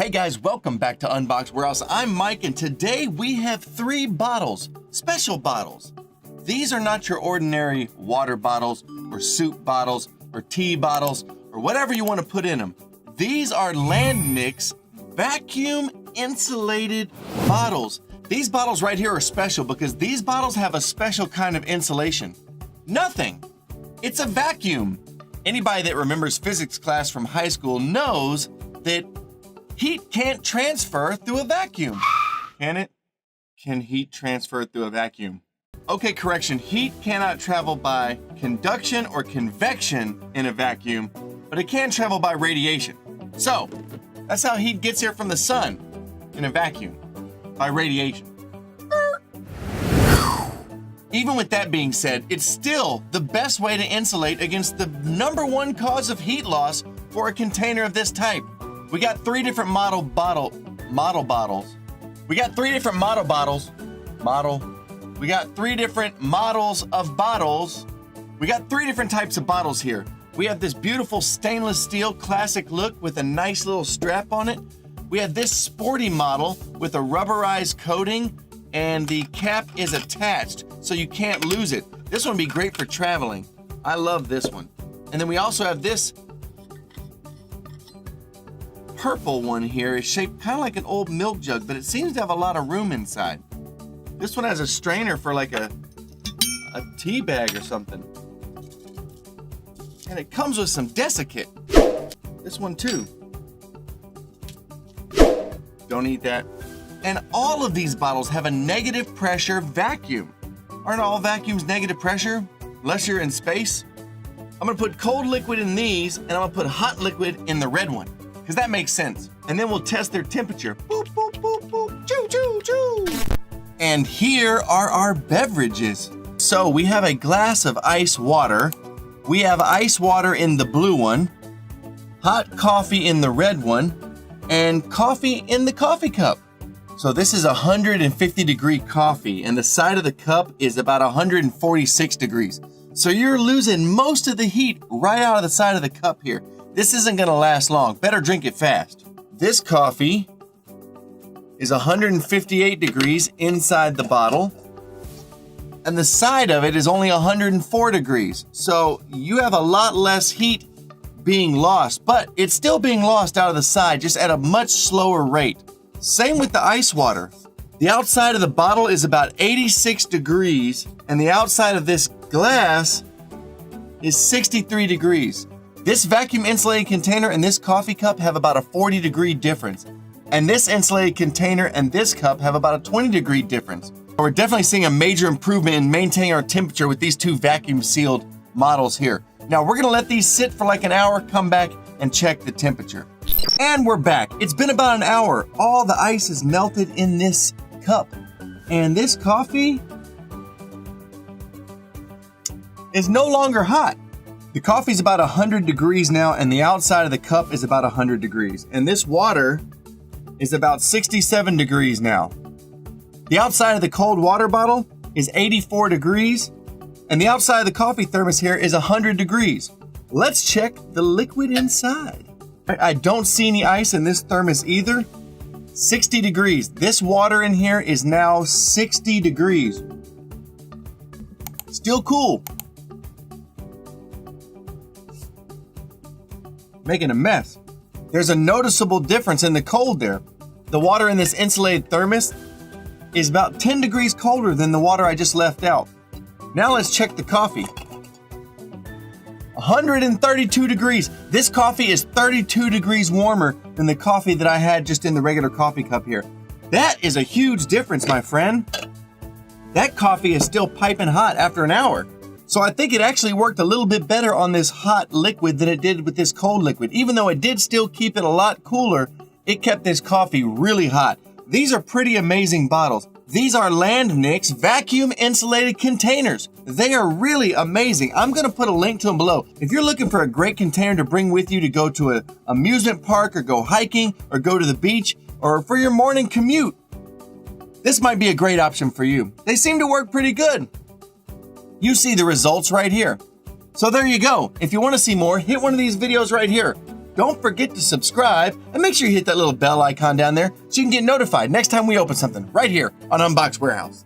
Hey guys, welcome back to Unbox Warehouse. I'm Mike, and today we have 3 bottles, special bottles. These are not your ordinary water bottles or soup bottles or tea bottles or whatever you want to put in them. These are Landnics vacuum insulated bottles. These bottles right here are special because these bottles have a special kind of insulation. Nothing. It's a vacuum. Anybody that remembers physics class from high school knows that heat can't transfer through a vacuum. Can it? Can heat transfer through a vacuum? Okay, correction. Heat cannot travel by conduction or convection in a vacuum, but it can travel by radiation. So, that's how heat gets here from the sun in a vacuum, by radiation. Even with that being said, it's still the best way to insulate against the #1 cause of heat loss for a container of this type. We got 3 different model bottles. We got 3 different model bottles. We got 3 different models of bottles. We got 3 different types of bottles here. We have this beautiful stainless steel classic look with a nice little strap on it. We have this sporty model with a rubberized coating and the cap is attached so you can't lose it. This one would be great for traveling. I love this one. And then we also have this purple one here. Is shaped kind of like an old milk jug, but it seems to have a lot of room inside. This one has a strainer for like a tea bag or something. And it comes with some desiccant. This one too. Don't eat that. And all of these bottles have a negative pressure vacuum. Aren't all vacuums negative pressure? Unless you're in space. I'm gonna put cold liquid in these, and I'm gonna put hot liquid in the red one, because that makes sense. And then we'll test their temperature. Boop, boop, boop, boop, choo, choo, choo. And here are our beverages. So we have a glass of ice water. We have ice water in the blue one, hot coffee in the red one, and coffee in the coffee cup. So this is 150 degree coffee, and the side of the cup is about 146 degrees. So you're losing most of the heat right out of the side of the cup here. This isn't gonna last long. Better drink it fast. This coffee is 158 degrees inside the bottle, and the side of it is only 104 degrees. So you have a lot less heat being lost, but it's still being lost out of the side, just at a much slower rate. Same with the ice water. The outside of the bottle is about 86 degrees, and the outside of this glass is 63 degrees. This vacuum insulated container and this coffee cup have about a 40 degree difference. And this insulated container and this cup have about a 20 degree difference. We're definitely seeing a major improvement in maintaining our temperature with these 2 vacuum sealed models here. Now we're gonna let these sit for like an hour, come back and check the temperature. And we're back. It's been about an hour. All the ice is melted in this cup. And this coffee is no longer hot. The coffee's about 100 degrees now, and the outside of the cup is about 100 degrees. And this water is about 67 degrees now. The outside of the cold water bottle is 84 degrees, and the outside of the coffee thermos here is 100 degrees. Let's check the liquid inside. I don't see any ice in this thermos either. 60 degrees. This water in here is now 60 degrees. Still cool. Making a mess. There's a noticeable difference in the cold there. The water in this insulated thermos is about 10 degrees colder than the water I just left out. Now let's check the coffee. 132 degrees. This coffee is 32 degrees warmer than the coffee that I had just in the regular coffee cup here. That is a huge difference, my friend. That coffee is still piping hot after an hour. So I think it actually worked a little bit better on this hot liquid than it did with this cold liquid. Even though it did still keep it a lot cooler, it kept this coffee really hot. These are pretty amazing bottles. These are Landnics vacuum insulated containers. They are really amazing. I'm gonna put a link to them below. If you're looking for a great container to bring with you to go to an amusement park or go hiking or go to the beach or for your morning commute, this might be a great option for you. They seem to work pretty good. You see the results right here. So there you go. If you want to see more, hit one of these videos right here. Don't forget to subscribe and make sure you hit that little bell icon down there so you can get notified next time we open something right here on Unbox Warehouse.